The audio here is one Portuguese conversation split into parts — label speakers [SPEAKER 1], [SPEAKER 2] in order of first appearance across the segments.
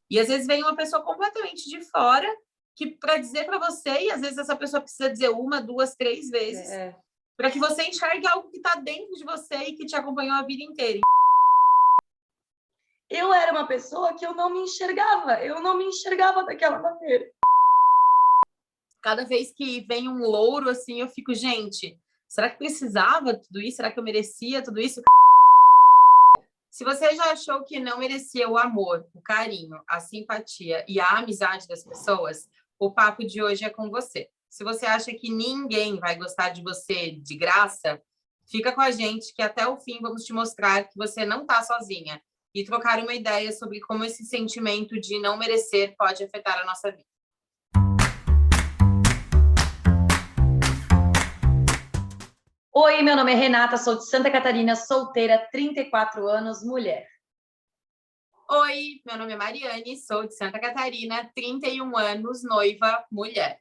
[SPEAKER 1] E às vezes vem uma pessoa completamente de fora que para dizer para você, e às vezes essa pessoa precisa dizer uma, duas, três vezes, para que você enxergue algo que está dentro de você e que te acompanhou a vida inteira.
[SPEAKER 2] Eu era uma pessoa que eu não me enxergava daquela maneira.
[SPEAKER 1] Cada vez que vem um louro, assim, eu fico, gente, será que precisava tudo isso? Será que eu merecia tudo isso? Se você já achou que não merecia o amor, o carinho, a simpatia e a amizade das pessoas, o papo de hoje é com você. Se você acha que ninguém vai gostar de você de graça, fica com a gente que até o fim vamos te mostrar que você não está sozinha e trocar uma ideia sobre como esse sentimento de não merecer pode afetar a nossa vida.
[SPEAKER 2] Oi, meu nome é Renata, sou de Santa Catarina, solteira, 34 anos, mulher.
[SPEAKER 1] Oi, meu nome é Mariane, sou de Santa Catarina, 31 anos, noiva, mulher.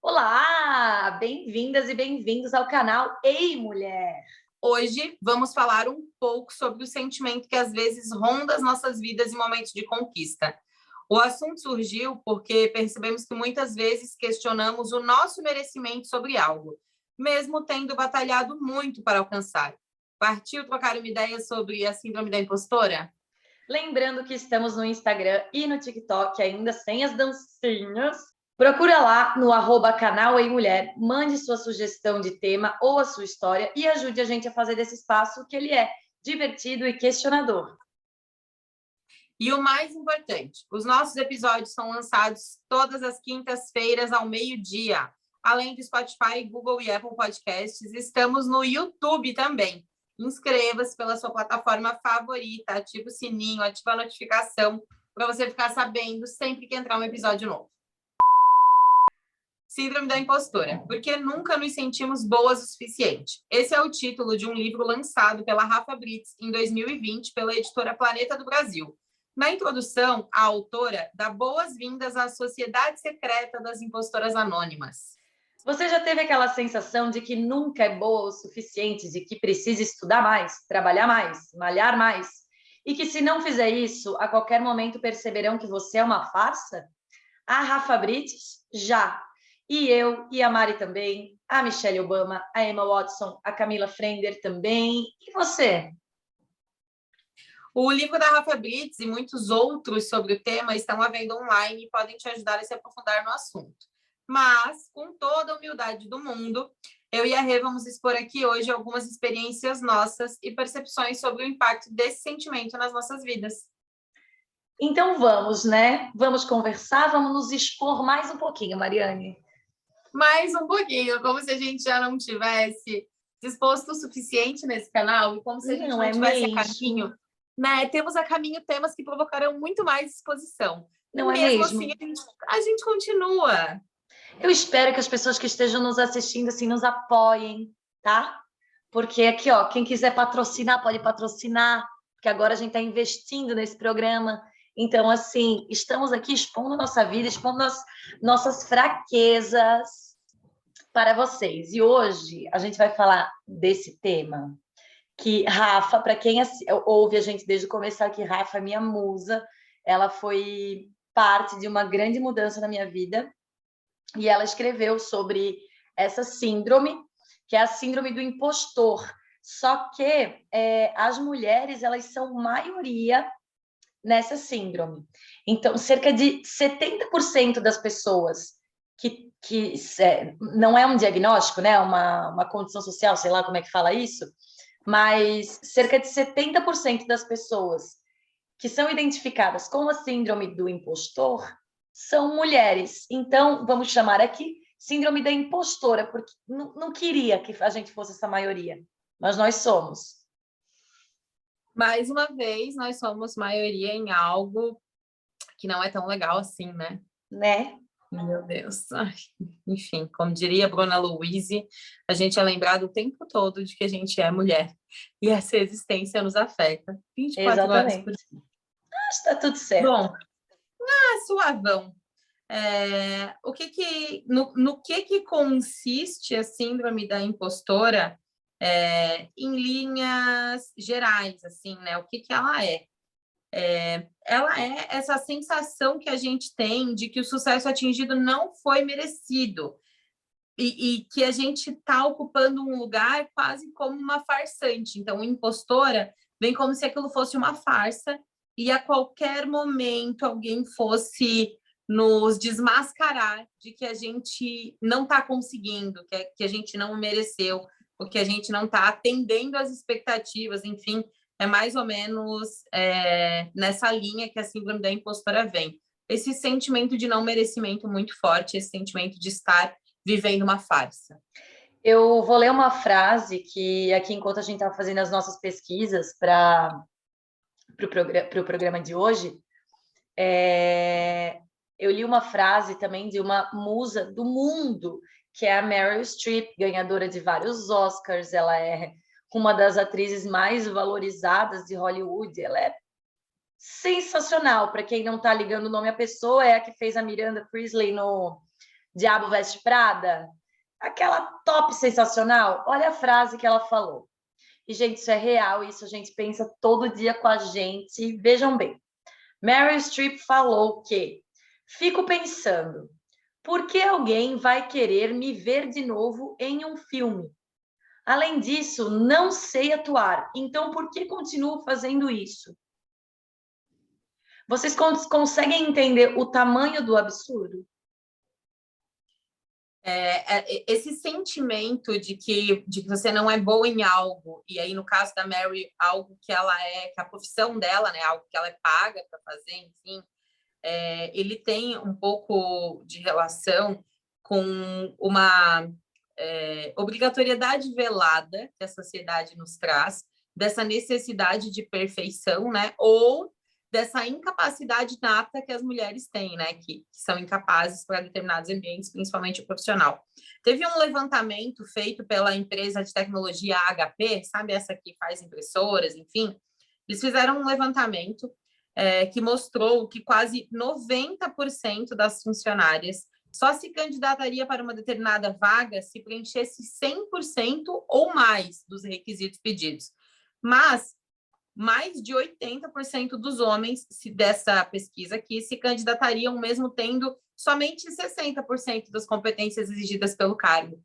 [SPEAKER 2] Olá, bem-vindas e bem-vindos ao canal Ei Mulher.
[SPEAKER 1] Hoje vamos falar um pouco sobre o sentimento que às vezes ronda as nossas vidas em momentos de conquista. O assunto surgiu porque percebemos que muitas vezes questionamos o nosso merecimento sobre algo, mesmo tendo batalhado muito para alcançar. Partiu trocar uma ideia sobre a síndrome da impostora?
[SPEAKER 2] Lembrando que estamos no Instagram e no TikTok, ainda sem as dancinhas. Procura lá no @canal Ei Mulher, mande sua sugestão de tema ou a sua história e ajude a gente a fazer desse espaço que ele é divertido e questionador.
[SPEAKER 1] E o mais importante, os nossos episódios são lançados todas as quintas-feiras ao meio-dia. Além do Spotify, Google e Apple Podcasts, estamos no YouTube também. Inscreva-se pela sua plataforma favorita, ativa o sininho, ativa a notificação para você ficar sabendo sempre que entrar um episódio novo. Síndrome da impostora, porque nunca nos sentimos boas o suficiente. Esse é o título de um livro lançado pela Rafa Brits em 2020 pela editora Planeta do Brasil. Na introdução, a autora dá boas-vindas à sociedade secreta das impostoras anônimas.
[SPEAKER 2] Você já teve aquela sensação de que nunca é boa o suficiente, de que precisa estudar mais, trabalhar mais, malhar mais, e que se não fizer isso, a qualquer momento perceberão que você é uma farsa? A Rafa Brites, já. E eu, e a Mari também, a Michelle Obama, a Emma Watson, a Camila Frender também. E você?
[SPEAKER 1] O livro da Rafa Brits e muitos outros sobre o tema estão à venda online e podem te ajudar a se aprofundar no assunto. Mas, com toda a humildade do mundo, eu e a Rê vamos expor aqui hoje algumas experiências nossas e percepções sobre o impacto desse sentimento nas nossas vidas.
[SPEAKER 2] Então vamos, né? Vamos conversar, vamos nos expor mais um pouquinho, Mariane.
[SPEAKER 1] Mais um pouquinho, como se a gente já não tivesse disposto o suficiente nesse canal e como se a gente não tivesse a caminho. Né? Temos a caminho temas que provocarão muito mais exposição.
[SPEAKER 2] Não é
[SPEAKER 1] mesmo
[SPEAKER 2] mesmo?
[SPEAKER 1] assim, a gente continua.
[SPEAKER 2] Eu espero que as pessoas que estejam nos assistindo assim nos apoiem, tá? Porque aqui, ó, quem quiser patrocinar, pode patrocinar, porque agora a gente está investindo nesse programa. Então, assim, estamos aqui expondo nossa vida, expondo nossas fraquezas para vocês. E hoje a gente vai falar desse tema que Rafa, para quem ouve a gente desde o começo aqui, Rafa é minha musa, ela foi parte de uma grande mudança na minha vida e ela escreveu sobre essa síndrome, que é a síndrome do impostor. Só que as mulheres, elas são maioria nessa síndrome. Então, cerca de 70% das pessoas que não é um diagnóstico, né? Uma condição social, sei lá como é que fala isso, mas cerca de 70% das pessoas que são identificadas com a síndrome do impostor são mulheres. Então, vamos chamar aqui síndrome da impostora, porque não queria que a gente fosse essa maioria, mas nós somos.
[SPEAKER 1] Mais uma vez, nós somos maioria em algo que não é tão legal assim, né?
[SPEAKER 2] Né?
[SPEAKER 1] Meu Deus. Ai, enfim, como diria Bruna Louise, a gente é lembrado o tempo todo de que a gente é mulher. E essa existência nos afeta 24 horas por dia.
[SPEAKER 2] Está tudo certo.
[SPEAKER 1] Bom, suavão. No que consiste a síndrome da impostora em linhas gerais, assim, né? O que ela é? ela é essa sensação que a gente tem de que o sucesso atingido não foi merecido e que a gente está ocupando um lugar quase como uma farsante. Então, impostora vem como se aquilo fosse uma farsa e a qualquer momento alguém fosse nos desmascarar de que a gente não está conseguindo, que a gente não mereceu, porque a gente não está atendendo às expectativas, enfim, é mais ou menos nessa linha que a síndrome da impostora vem. Esse sentimento de não merecimento muito forte, esse sentimento de estar vivendo uma farsa.
[SPEAKER 2] Eu vou ler uma frase que aqui, enquanto a gente estava fazendo as nossas pesquisas para o programa de hoje, eu li uma frase também de uma musa do mundo, que é a Meryl Streep, ganhadora de vários Oscars. Ela é uma das atrizes mais valorizadas de Hollywood. Ela é sensacional. Para quem não está ligando o nome à pessoa, é a que fez a Miranda Priestly no Diabo Veste Prada. Aquela top sensacional. Olha a frase que ela falou. E, gente, isso é real, isso a gente pensa todo dia com a gente. Vejam bem. Meryl Streep falou que fico pensando, por que alguém vai querer me ver de novo em um filme? Além disso, não sei atuar, então por que continuo fazendo isso? Vocês conseguem entender o tamanho do absurdo?
[SPEAKER 1] Esse sentimento de que você não é boa em algo, e aí no caso da Mary, algo que ela que a profissão dela, né, algo que ela é paga para fazer, enfim, ele tem um pouco de relação com uma obrigatoriedade velada que a sociedade nos traz, dessa necessidade de perfeição, né, ou dessa incapacidade nata que as mulheres têm, né, que são incapazes para determinados ambientes, principalmente o profissional. Teve um levantamento feito pela empresa de tecnologia HP, sabe, essa que faz impressoras, enfim, eles fizeram um levantamento que mostrou que quase 90% das funcionárias só se candidataria para uma determinada vaga se preenchesse 100% ou mais dos requisitos pedidos. Mas mais de 80% dos homens dessa pesquisa aqui se candidatariam mesmo tendo somente 60% das competências exigidas pelo cargo.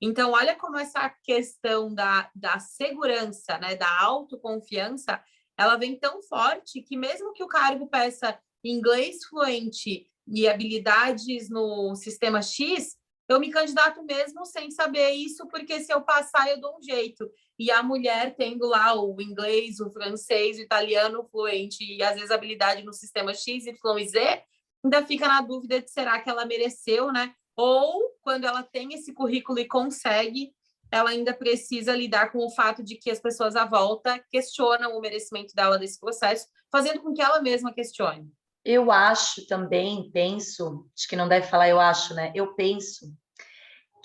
[SPEAKER 1] Então, olha como essa questão da segurança, né, da autoconfiança, ela vem tão forte que mesmo que o cargo peça inglês fluente e habilidades no sistema X, eu me candidato mesmo sem saber isso, porque se eu passar, eu dou um jeito. E a mulher tendo lá o inglês, o francês, o italiano fluente e às vezes habilidade no sistema X, Y e Z, ainda fica na dúvida de será que ela mereceu, né? Ou quando ela tem esse currículo e consegue, ela ainda precisa lidar com o fato de que as pessoas à volta questionam o merecimento dela desse processo, fazendo com que ela mesma questione.
[SPEAKER 2] Eu acho também, penso, acho que não deve falar eu acho, né? Eu penso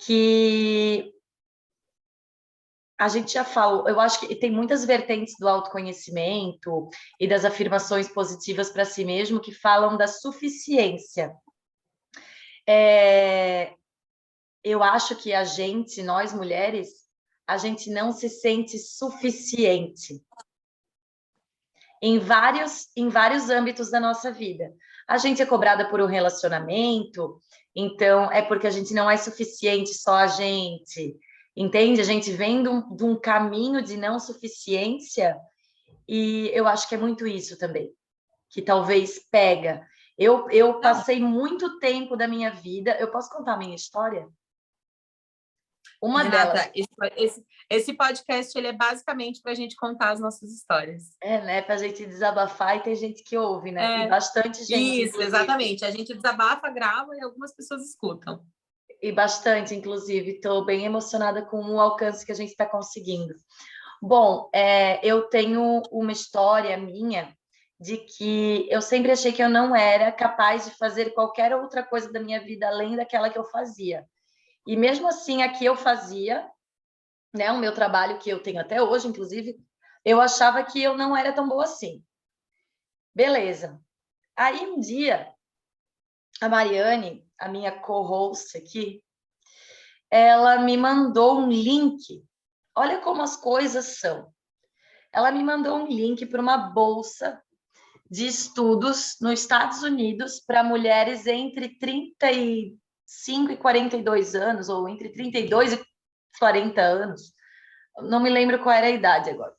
[SPEAKER 2] que a gente já falou, eu acho que tem muitas vertentes do autoconhecimento e das afirmações positivas para si mesmo que falam da suficiência. Eu acho que a gente, nós mulheres, a gente não se sente suficiente em vários âmbitos da nossa vida. A gente é cobrada por um relacionamento, então é porque a gente não é suficiente só a gente, entende? A gente vem de um caminho de não suficiência e eu acho que é muito isso também, que talvez pega. Eu passei muito tempo da minha vida... Eu posso contar a minha história? Uma
[SPEAKER 1] Renata,
[SPEAKER 2] delas.
[SPEAKER 1] esse podcast ele é basicamente para a gente contar as nossas histórias.
[SPEAKER 2] Né? Para a gente desabafar e tem gente que ouve, né? E bastante gente.
[SPEAKER 1] Isso, exatamente. A gente desabafa, grava e algumas pessoas escutam.
[SPEAKER 2] E bastante, inclusive. Estou bem emocionada com o alcance que a gente está conseguindo. Bom, eu tenho uma história minha de que eu sempre achei que eu não era capaz de fazer qualquer outra coisa da minha vida além daquela que eu fazia. E mesmo assim, aqui eu fazia, né, o meu trabalho que eu tenho até hoje, inclusive, eu achava que eu não era tão boa assim. Beleza. Aí um dia, a Mariane, a minha co-host aqui, ela me mandou um link. Olha como as coisas são. Ela me mandou um link para uma bolsa de estudos nos Estados Unidos para mulheres entre 35 e 42 anos, ou entre 32 e 40 anos. Não me lembro qual era a idade agora.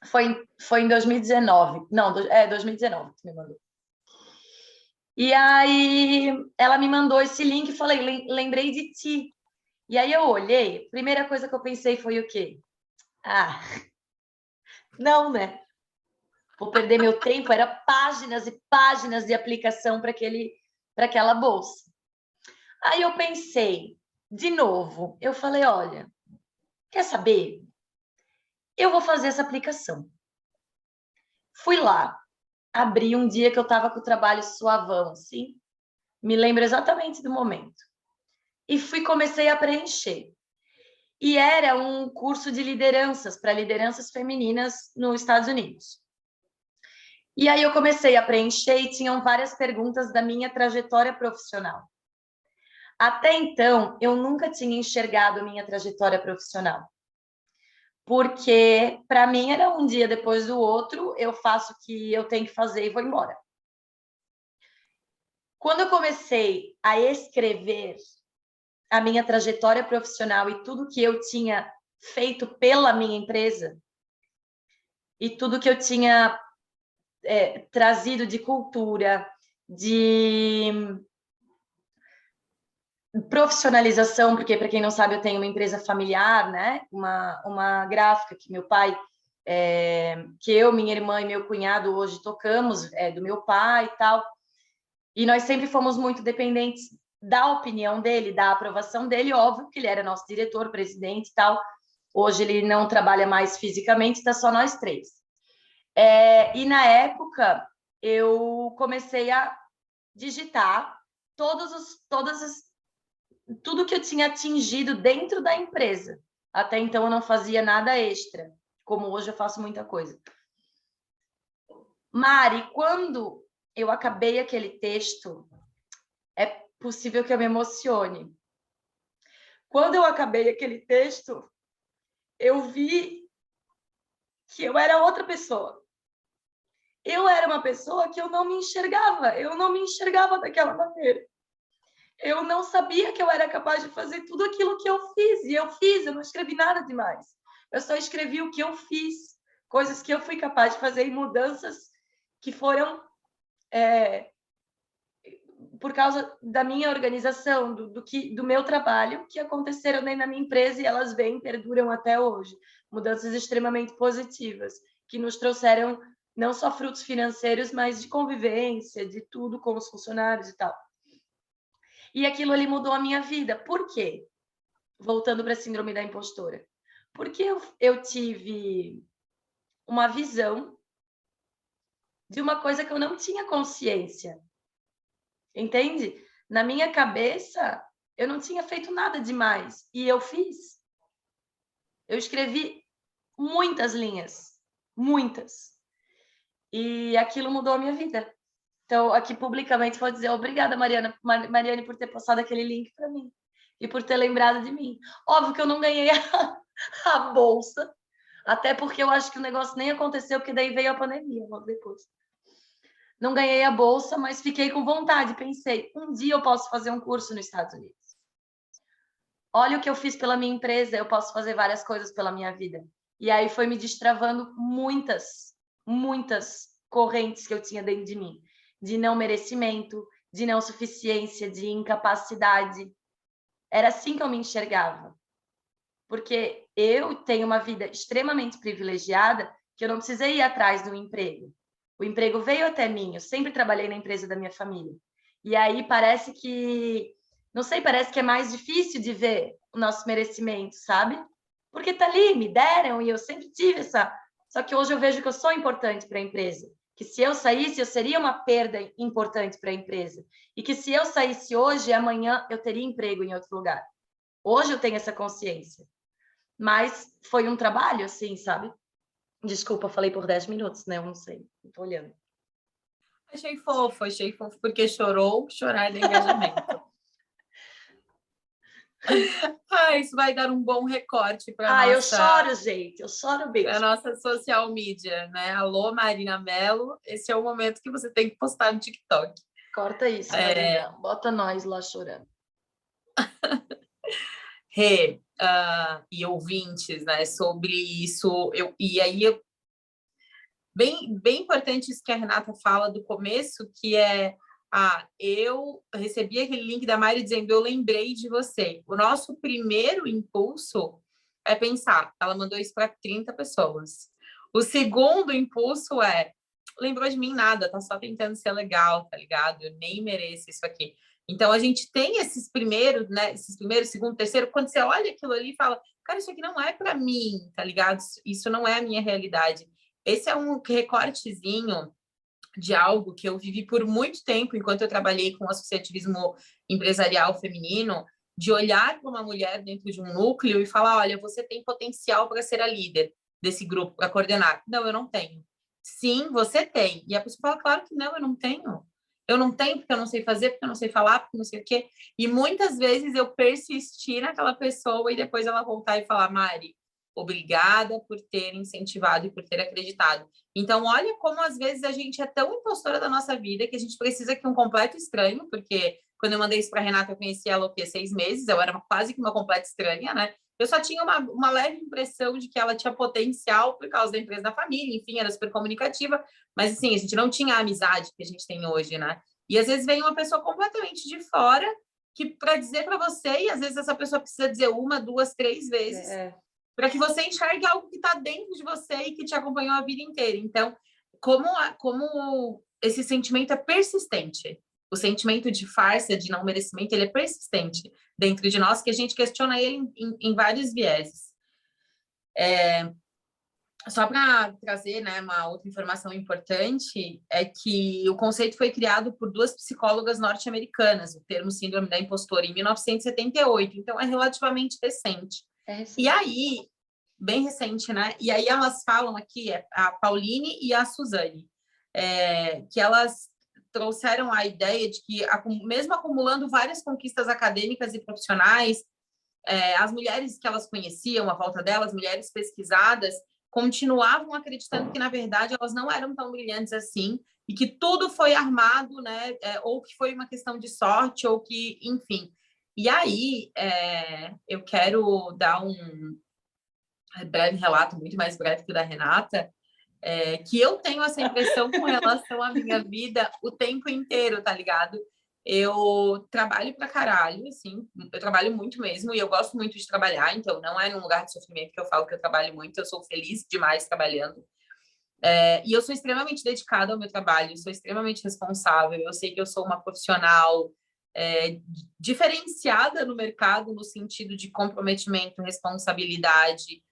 [SPEAKER 2] Foi em 2019. Não, 2019 que me mandou. E aí ela me mandou esse link e falei, lembrei de ti. E aí eu olhei, a primeira coisa que eu pensei foi o quê? Ah, não, né? Vou perder meu tempo, era páginas e páginas de aplicação para aquela bolsa. Aí eu pensei, de novo, eu falei, olha, quer saber? Eu vou fazer essa aplicação. Fui lá, abri um dia que eu estava com o trabalho suavão, assim, me lembro exatamente do momento. E comecei a preencher. E era um curso de lideranças, para lideranças femininas nos Estados Unidos. E aí eu comecei a preencher e tinham várias perguntas da minha trajetória profissional. Até então, eu nunca tinha enxergado a minha trajetória profissional. Porque, para mim, era um dia depois do outro, eu faço o que eu tenho que fazer e vou embora. Quando eu comecei a escrever a minha trajetória profissional e tudo que eu tinha feito pela minha empresa, e tudo que eu tinha trazido de cultura, de profissionalização, porque, para quem não sabe, eu tenho uma empresa familiar, né? Uma gráfica que meu pai, que eu, minha irmã e meu cunhado hoje tocamos, do meu pai e tal. E nós sempre fomos muito dependentes da opinião dele, da aprovação dele. Óbvio que ele era nosso diretor, presidente e tal. Hoje ele não trabalha mais fisicamente, está só nós três. E na época eu comecei a digitar tudo que eu tinha atingido dentro da empresa. Até então eu não fazia nada extra, como hoje eu faço muita coisa. Mari, quando eu acabei aquele texto, é possível que eu me emocione. Quando eu acabei aquele texto, eu vi que eu era outra pessoa. Eu era uma pessoa que eu não me enxergava daquela maneira. Eu não sabia que eu era capaz de fazer tudo aquilo que eu fiz. E eu não escrevi nada demais. Eu só escrevi o que eu fiz, coisas que eu fui capaz de fazer e mudanças que foram por causa da minha organização, do meu trabalho, que aconteceram dentro da minha empresa e elas perduram até hoje. Mudanças extremamente positivas, que nos trouxeram não só frutos financeiros, mas de convivência, de tudo com os funcionários e tal. E aquilo ali mudou a minha vida. Por quê? Voltando para a síndrome da impostora. Porque eu tive uma visão de uma coisa que eu não tinha consciência. Entende? Na minha cabeça, eu não tinha feito nada demais. E eu fiz. Eu escrevi muitas linhas. Muitas. E aquilo mudou a minha vida. Então, aqui publicamente vou dizer obrigada, Mariane, por ter passado aquele link para mim. E por ter lembrado de mim. Óbvio que eu não ganhei a bolsa. Até porque eu acho que o negócio nem aconteceu, porque daí veio a pandemia logo depois. Não ganhei a bolsa, mas fiquei com vontade. Pensei, um dia eu posso fazer um curso nos Estados Unidos. Olha o que eu fiz pela minha empresa, eu posso fazer várias coisas pela minha vida. E aí foi me destravando muitas correntes que eu tinha dentro de mim. De não merecimento, de não suficiência, de incapacidade. Era assim que eu me enxergava. Porque eu tenho uma vida extremamente privilegiada que eu não precisei ir atrás do emprego. O emprego veio até mim, eu sempre trabalhei na empresa da minha família. E aí parece que, não sei, parece que é mais difícil de ver o nosso merecimento, sabe? Porque tá ali, me deram e eu sempre tive essa... Só que hoje eu vejo que eu sou importante para a empresa. Que se eu saísse, eu seria uma perda importante para a empresa. E que se eu saísse hoje, amanhã eu teria emprego em outro lugar. Hoje eu tenho essa consciência. Mas foi um trabalho, assim, sabe? Desculpa, falei por 10 minutos, né? Eu não sei, não tô olhando.
[SPEAKER 1] Achei fofo, porque chorar é de engajamento. Ah, isso vai dar um bom recorte para
[SPEAKER 2] Ah, eu
[SPEAKER 1] nossa
[SPEAKER 2] choro, gente. Eu choro
[SPEAKER 1] para
[SPEAKER 2] mesmo.
[SPEAKER 1] nossa social media, né? Alô, Marina Mello, esse é o momento que você tem que postar no TikTok.
[SPEAKER 2] Corta isso, Marina. Bota nós lá chorando.
[SPEAKER 1] Rê, e ouvintes, né, sobre isso. Bem importante isso que a Renata fala do começo, que é eu recebi aquele link da Mari dizendo eu lembrei de você. O nosso primeiro impulso é pensar, ela mandou isso para 30 pessoas. O segundo impulso é lembrou de mim nada, tá só tentando ser legal, tá ligado? Eu nem mereço isso aqui. Então a gente tem esses primeiros, né? Esses primeiros, segundo, terceiro, quando você olha aquilo ali e fala, cara, isso aqui não é para mim, tá ligado? Isso não é a minha realidade. Esse é um recortezinho de algo que eu vivi por muito tempo, enquanto eu trabalhei com associativismo empresarial feminino, de olhar para uma mulher dentro de um núcleo e falar, olha, você tem potencial para ser a líder desse grupo, para coordenar. Não, eu não tenho. Sim, você tem. E a pessoa fala, claro que não, eu não tenho. Eu não tenho porque eu não sei fazer, porque eu não sei falar, porque eu não sei o quê. E muitas vezes eu persisti naquela pessoa e depois ela voltar e falar, Mari, obrigada por ter incentivado e por ter acreditado. Então, olha como às vezes a gente é tão impostora da nossa vida que a gente precisa que um completo estranho, porque quando eu mandei isso para Renata, eu conheci ela o quê? 6 meses, eu era quase que uma completa estranha, né? Eu só tinha uma leve impressão de que ela tinha potencial por causa da empresa da família, enfim, era super comunicativa, mas assim, a gente não tinha a amizade que a gente tem hoje, né? E às vezes vem uma pessoa completamente de fora que para dizer para você, e às vezes essa pessoa precisa dizer uma, duas, três vezes, para que você enxergue algo que está dentro de você e que te acompanhou a vida inteira. Então, como esse sentimento é persistente, o sentimento de farsa, de não merecimento, ele é persistente dentro de nós, que a gente questiona ele em vários vieses. Só para trazer, né, uma outra informação importante, é que o conceito foi criado por duas psicólogas norte-americanas, o termo síndrome da impostora, em 1978, então é relativamente recente. E aí, bem recente, né? E aí elas falam aqui, a Pauline e a Suzane, que elas trouxeram a ideia de que, mesmo acumulando várias conquistas acadêmicas e profissionais, as mulheres que elas conheciam, à volta delas, mulheres pesquisadas, continuavam acreditando que, na verdade, elas não eram tão brilhantes assim e que tudo foi armado, né? Ou que foi uma questão de sorte, ou que, enfim. E aí, eu quero dar um breve relato, muito mais breve que o da Renata, que eu tenho essa impressão com relação à minha vida o tempo inteiro, tá ligado? Eu trabalho pra caralho, assim, eu trabalho muito mesmo e eu gosto muito de trabalhar, então não é num lugar de sofrimento que eu falo que eu trabalho muito, eu sou feliz demais trabalhando. E eu sou extremamente dedicada ao meu trabalho, sou extremamente responsável, eu sei que eu sou uma profissional diferenciada no mercado no sentido de comprometimento, responsabilidade,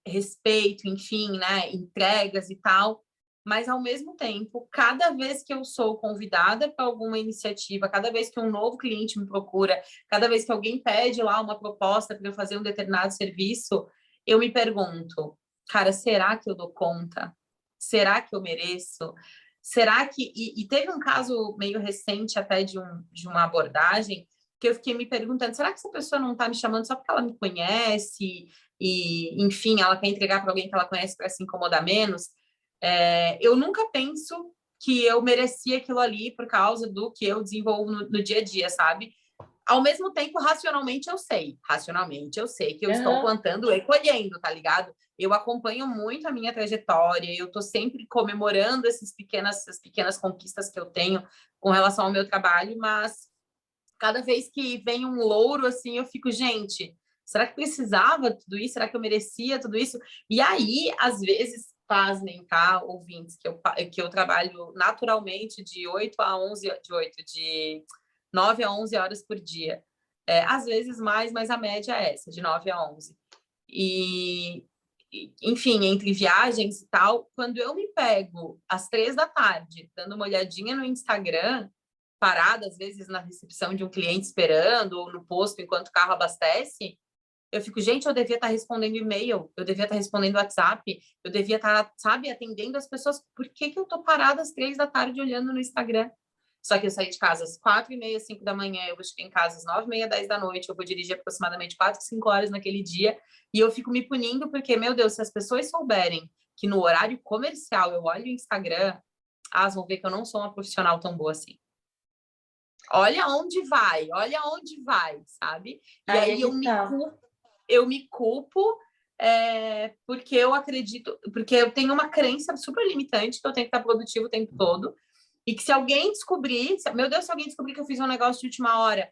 [SPEAKER 1] respeito, enfim, né, entregas e tal, mas ao mesmo tempo, cada vez que eu sou convidada para alguma iniciativa, cada vez que um novo cliente me procura, cada vez que alguém pede lá uma proposta para eu fazer um determinado serviço, eu me pergunto, cara, será que eu dou conta? Será que eu mereço? Será que... E teve um caso meio recente até de uma abordagem que eu fiquei me perguntando, será que essa pessoa não está me chamando só porque ela me conhece e, enfim, ela quer entregar para alguém que ela conhece para se incomodar menos? Eu nunca penso que eu merecia aquilo ali por causa do que eu desenvolvo no dia a dia, sabe? Ao mesmo tempo, racionalmente eu sei que eu estou plantando e colhendo, tá ligado? Eu acompanho muito a minha trajetória, eu estou sempre comemorando essas pequenas conquistas que eu tenho com relação ao meu trabalho, mas cada vez que vem um louro, assim, eu fico, gente, será que precisava tudo isso? Será que eu merecia tudo isso? E aí, às vezes, pasmem, tá, ouvintes, que eu trabalho naturalmente de 9 a 11 horas por dia. Às vezes mais, mas a média é essa, de 9 a 11. E, enfim, entre viagens e tal, quando eu me pego às 3 da tarde, dando uma olhadinha no Instagram, parada, às vezes, na recepção de um cliente esperando, ou no posto enquanto o carro abastece, eu fico, gente, eu devia estar respondendo e-mail, eu devia estar respondendo WhatsApp, eu devia estar, sabe, atendendo as pessoas. Por que eu tô parada às 3 da tarde olhando no Instagram? Só que eu saí de casa às 4h30, 5 da manhã, eu vou chegar em casa às 9h30, 10 da noite, eu vou dirigir aproximadamente 4, 5 horas naquele dia, e eu fico me punindo porque, meu Deus, se as pessoas souberem que no horário comercial eu olho o Instagram, elas vão ver que eu não sou uma profissional tão boa assim. Olha onde vai, sabe? E aí eu me culpo porque eu acredito, porque eu tenho uma crença super limitante que eu tenho que estar produtivo o tempo todo, e que se alguém descobrir, meu Deus, se alguém descobrir que eu fiz um negócio de última hora,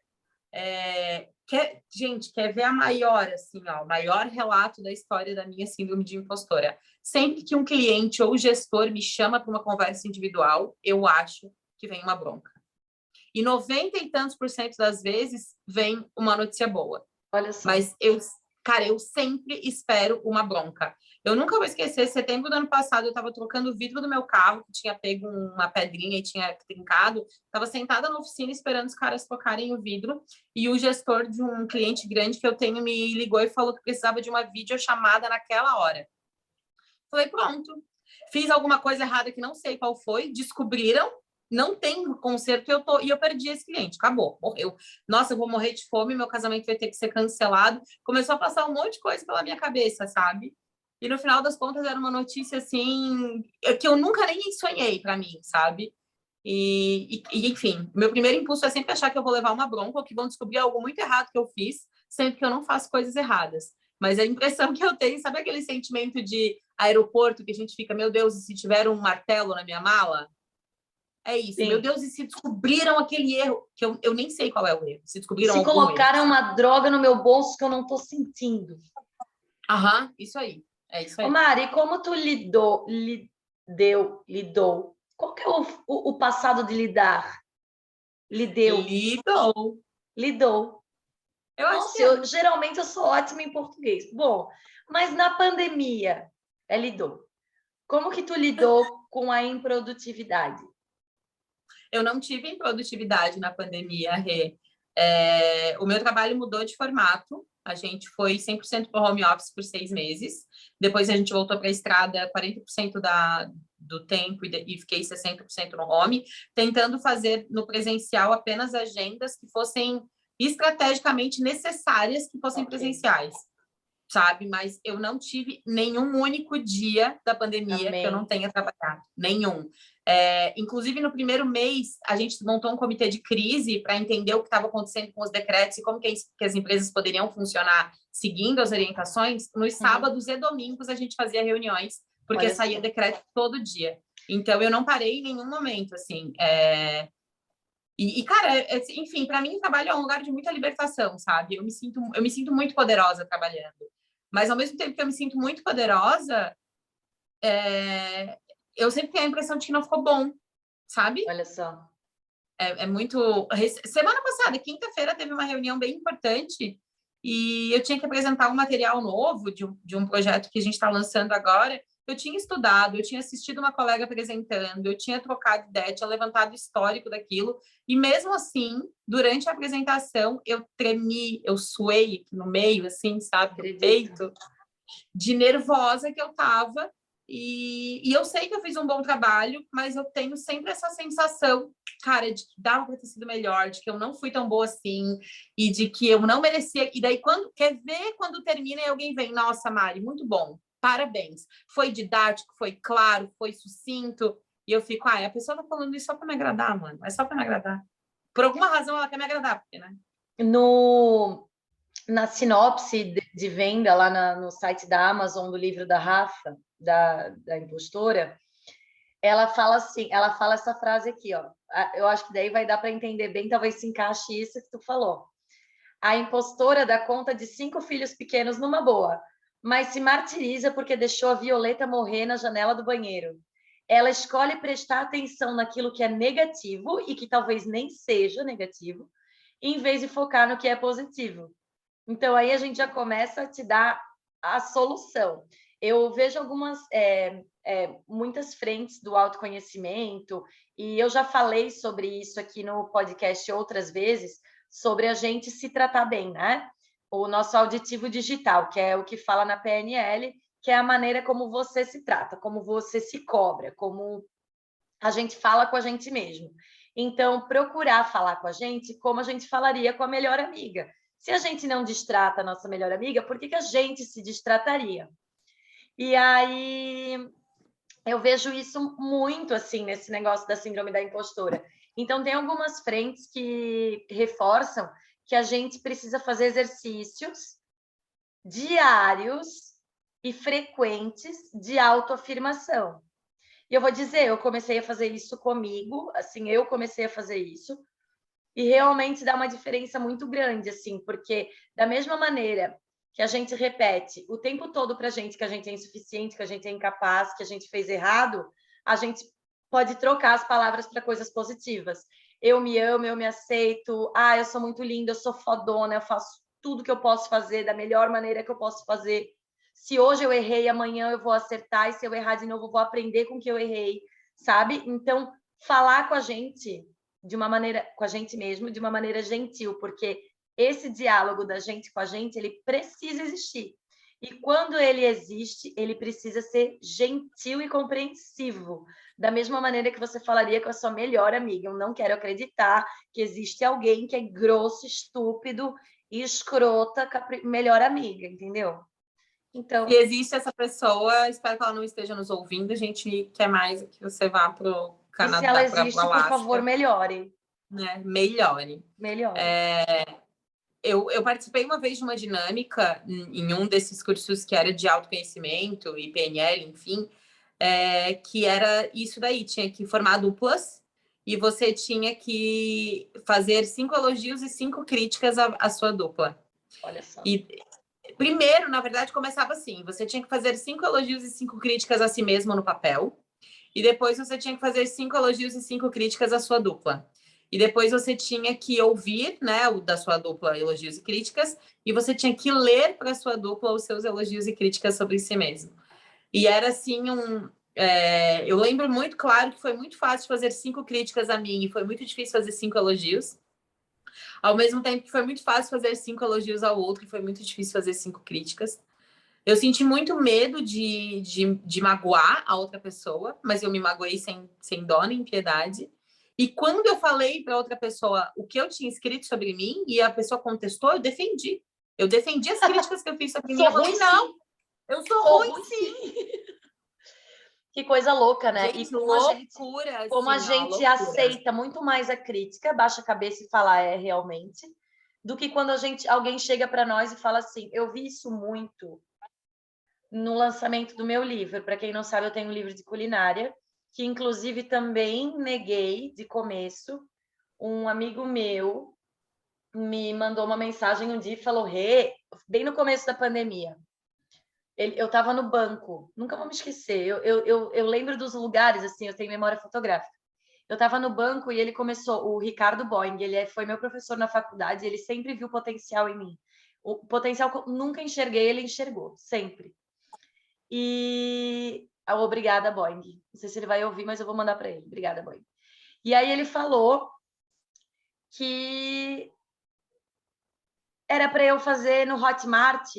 [SPEAKER 1] gente, quer ver a maior, assim, ó, o maior relato da história da minha síndrome de impostora. Sempre que um cliente ou gestor me chama para uma conversa individual, eu acho que vem uma bronca. E 90 e tantos % das vezes vem uma notícia boa.
[SPEAKER 2] Olha só.
[SPEAKER 1] Mas eu sempre espero uma bronca. Eu nunca vou esquecer, setembro do ano passado, eu estava trocando o vidro do meu carro, que tinha pego uma pedrinha e tinha trincado. Estava sentada na oficina esperando os caras trocarem o vidro. E o gestor de um cliente grande que eu tenho me ligou e falou que precisava de uma videochamada naquela hora. Falei, pronto. Fiz alguma coisa errada que não sei qual foi, descobriram, não tem conserto e eu perdi esse cliente, acabou, morreu. Nossa, eu vou morrer de fome, meu casamento vai ter que ser cancelado. Começou a passar um monte de coisa pela minha cabeça, sabe? E no final das contas era uma notícia assim que eu nunca nem sonhei para mim, sabe? E enfim, meu primeiro impulso é sempre achar que eu vou levar uma bronca ou que vão descobrir algo muito errado que eu fiz, sendo que eu não faço coisas erradas. Mas a impressão que eu tenho, sabe aquele sentimento de aeroporto que a gente fica, meu Deus, e se tiver um martelo na minha mala? É isso.
[SPEAKER 2] Sim.
[SPEAKER 1] Meu Deus, e se descobriram aquele erro, que eu nem sei qual é o erro. Se descobriram
[SPEAKER 2] se
[SPEAKER 1] algum
[SPEAKER 2] colocaram
[SPEAKER 1] erro.
[SPEAKER 2] uma droga no meu bolso que eu não estou sentindo.
[SPEAKER 1] Aham, isso aí. É isso aí.
[SPEAKER 2] Ô Mari, como tu lidou? Qual que é o passado de lidar?
[SPEAKER 1] Lidou. Eu acho que
[SPEAKER 2] Nossa, geralmente eu sou ótima em português. Bom, mas na pandemia, lidou. Como que tu lidou com a improdutividade?
[SPEAKER 1] eu não tive improdutividade na pandemia, Rê. O meu trabalho mudou de formato. A gente foi 100% para o home office por 6 meses. Depois a gente voltou para a estrada 40% do tempo e fiquei 60% no home, tentando fazer no presencial apenas agendas que fossem estrategicamente necessárias que fossem presenciais, sabe? Mas eu não tive nenhum único dia da pandemia que eu não tenha trabalhado. Nenhum. Inclusive, no primeiro mês, a gente montou um comitê de crise para entender o que estava acontecendo com os decretos e como que as empresas poderiam funcionar seguindo as orientações. Nos sábados e domingos, a gente fazia reuniões, porque saía decreto todo dia. Então, eu não parei em nenhum momento, assim. Cara, enfim, para mim, o trabalho é um lugar de muita libertação, sabe? Eu me sinto muito poderosa trabalhando. Mas, ao mesmo tempo que eu me sinto muito poderosa, eu sempre tenho a impressão de que não ficou bom, sabe?
[SPEAKER 2] Olha só.
[SPEAKER 1] É muito... Semana passada, quinta-feira, teve uma reunião bem importante e eu tinha que apresentar um material novo de um projeto que a gente está lançando agora. Eu tinha estudado, eu tinha assistido uma colega apresentando, eu tinha trocado ideia, tinha levantado o histórico daquilo, e mesmo assim, durante a apresentação, eu tremi, eu suei no meio, assim, sabe, do peito, de nervosa que eu tava, e eu sei que eu fiz um bom trabalho, mas eu tenho sempre essa sensação, cara, de que dava para ter sido melhor, de que eu não fui tão boa assim, e de que eu não merecia. E daí, quando termina e alguém vem, nossa, Mari, muito bom, parabéns. Foi didático, foi claro, foi sucinto. E eu fico, a pessoa tá falando isso só para me agradar, mano, é só para me agradar. Por alguma razão ela quer me agradar, porque, né?
[SPEAKER 2] Na sinopse de venda lá no site da Amazon do livro da Rafa, da impostora, ela fala assim, ela fala essa frase aqui, ó. Eu acho que daí vai dar para entender bem, talvez se encaixe isso que tu falou. A impostora dá conta de 5 filhos pequenos numa boa, mas se martiriza porque deixou a Violeta morrer na janela do banheiro. Ela escolhe prestar atenção naquilo que é negativo e que talvez nem seja negativo, em vez de focar no que é positivo. Então, aí a gente já começa a te dar a solução. Eu vejo muitas frentes do autoconhecimento, e eu já falei sobre isso aqui no podcast outras vezes, sobre a gente se tratar bem, né? O nosso auditivo digital, que é o que fala na PNL, que é a maneira como você se trata, como você se cobra, como a gente fala com a gente mesmo. Então, procurar falar com a gente como a gente falaria com a melhor amiga. Se a gente não distrata a nossa melhor amiga, por que a gente se distrataria? E aí eu vejo isso muito assim nesse negócio da síndrome da impostora. Então, tem algumas frentes que reforçam que a gente precisa fazer exercícios diários e frequentes de autoafirmação. E eu vou dizer, eu comecei a fazer isso comigo, assim, eu comecei a fazer isso, e realmente dá uma diferença muito grande, assim, porque da mesma maneira que a gente repete o tempo todo pra gente que a gente é insuficiente, que a gente é incapaz, que a gente fez errado, a gente pode trocar as palavras para coisas positivas. Eu me amo, eu me aceito, eu sou muito linda, eu sou fodona, eu faço tudo que eu posso fazer da melhor maneira que eu posso fazer. Se hoje eu errei, amanhã eu vou acertar, e se eu errar de novo, eu vou aprender com o que eu errei, sabe? Então, falar com a gente de uma maneira, com a gente mesmo, de uma maneira gentil, porque esse diálogo da gente com a gente, ele precisa existir. E quando ele existe, ele precisa ser gentil e compreensivo. Da mesma maneira que você falaria com a sua melhor amiga. Eu não quero acreditar que existe alguém que é grosso, estúpido e escrota com a melhor amiga, entendeu? Então,
[SPEAKER 1] se existe essa pessoa, espero que ela não esteja nos ouvindo. A gente quer mais que você vá para o
[SPEAKER 2] e se ela
[SPEAKER 1] Canadá, para o
[SPEAKER 2] existe, por favor,
[SPEAKER 1] Alasca,
[SPEAKER 2] melhore.
[SPEAKER 1] né? Melhore.
[SPEAKER 2] Melhore.
[SPEAKER 1] Eu participei uma vez de uma dinâmica em um desses cursos que era de autoconhecimento e PNL, enfim, que era isso daí, tinha que formar duplas e você tinha que fazer 5 elogios e 5 críticas à sua dupla.
[SPEAKER 2] Olha só.
[SPEAKER 1] E primeiro, na verdade, começava assim: você tinha que fazer 5 elogios e 5 críticas a si mesmo no papel, e depois você tinha que fazer 5 elogios e 5 críticas à sua dupla. E depois você tinha que ouvir, né, o da sua dupla elogios e críticas, e você tinha que ler para a sua dupla os seus elogios e críticas sobre si mesmo. E era assim eu lembro muito claro que foi muito fácil fazer 5 críticas a mim e foi muito difícil fazer 5 elogios. Ao mesmo tempo que foi muito fácil fazer 5 elogios ao outro e foi muito difícil fazer 5 críticas. Eu senti muito medo de magoar a outra pessoa, mas eu me magoei sem dó nem piedade. E quando eu falei para outra pessoa o que eu tinha escrito sobre mim e a pessoa contestou, eu defendi. Eu defendi as críticas que eu fiz sobre mim. Eu falei, não, eu sou ruim sim.
[SPEAKER 2] Que coisa louca, né?
[SPEAKER 1] Gente,
[SPEAKER 2] E
[SPEAKER 1] loucura,
[SPEAKER 2] como a
[SPEAKER 1] assim, ó,
[SPEAKER 2] gente
[SPEAKER 1] loucura.
[SPEAKER 2] aceita muito mais a crítica, baixa a cabeça e fala realmente, do que quando alguém chega para nós e fala assim, eu vi isso muito no lançamento do meu livro. Para quem não sabe, eu tenho um livro de culinária, que inclusive também neguei de começo. Um amigo meu me mandou uma mensagem um dia e falou, bem no começo da pandemia, eu estava no banco, nunca vou me esquecer, eu lembro dos lugares, assim, eu tenho memória fotográfica. Eu estava no banco e ele começou, o Ricardo Boing, foi meu professor na faculdade, ele sempre viu potencial em mim. O potencial que eu nunca enxerguei, ele enxergou, sempre. E obrigada, Boing. Não sei se ele vai ouvir, mas eu vou mandar para ele. Obrigada, Boing. E aí ele falou que era para eu fazer no Hotmart.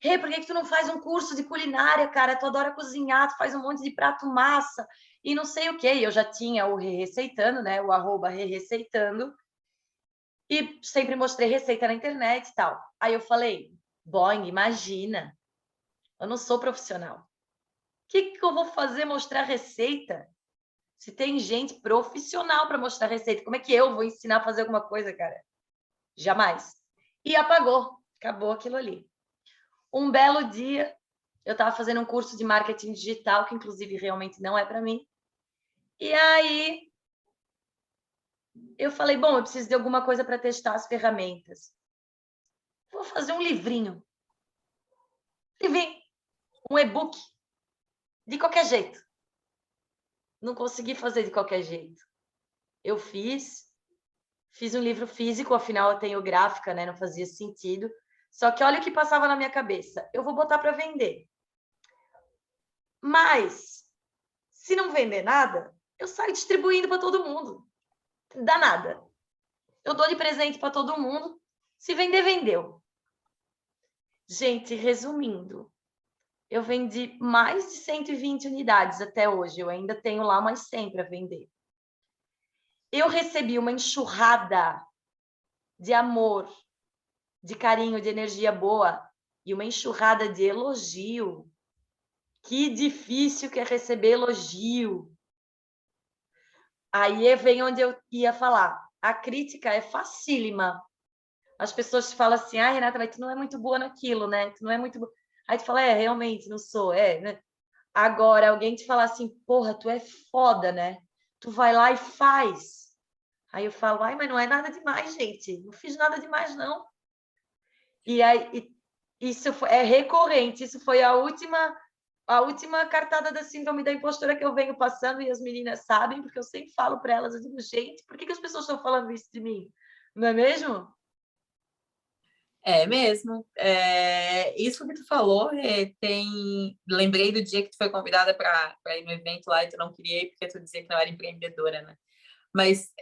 [SPEAKER 2] Por que tu não faz um curso de culinária, cara? Tu adora cozinhar, tu faz um monte de prato massa e não sei o quê. E eu já tinha o Receitando, né? O @ Receitando. E sempre mostrei receita na internet e tal. Aí eu falei, Boing, imagina, eu não sou profissional. O que eu vou fazer mostrar receita? Se tem gente profissional para mostrar receita, como é que eu vou ensinar a fazer alguma coisa, cara? Jamais. E apagou, acabou aquilo ali. Um belo dia, eu estava fazendo um curso de marketing digital, que inclusive realmente não é para mim. E aí eu falei, bom, eu preciso de alguma coisa para testar as ferramentas. Vou fazer um livrinho. Um e-book. De qualquer jeito. Não consegui fazer de qualquer jeito. Eu fiz um livro físico, afinal eu tenho gráfica, né? Não fazia sentido. Só que olha o que passava na minha cabeça. Eu vou botar para vender. Mas, se não vender nada, eu saio distribuindo para todo mundo. Dá nada. Eu dou de presente para todo mundo. Se vender, vendeu. Gente, resumindo, eu vendi mais de 120 unidades até hoje. Eu ainda tenho lá umas 100 para vender. eu recebi uma enxurrada de amor, de carinho, de energia boa e uma enxurrada de elogio. Que difícil que é receber elogio. Aí vem onde eu ia falar. A crítica é facílima. As pessoas falam assim, ah, Renata, mas tu não é muito boa naquilo, né? Tu não é muito boa. Aí tu fala, realmente, não sou, né? Agora, alguém te falar assim, porra, tu é foda, né? Tu vai lá e faz. Aí eu falo, ai, mas não é nada demais, gente. Não fiz nada demais, não. E aí, isso é recorrente. Isso foi a última cartada da síndrome da impostora que eu venho passando e as meninas sabem, porque eu sempre falo para elas, eu digo, gente, por que as pessoas estão falando isso de mim? Não é mesmo?
[SPEAKER 1] É mesmo. Isso que tu falou, lembrei do dia que tu foi convidada para ir no evento lá e tu não queria ir porque tu dizia que não era empreendedora, né? Mas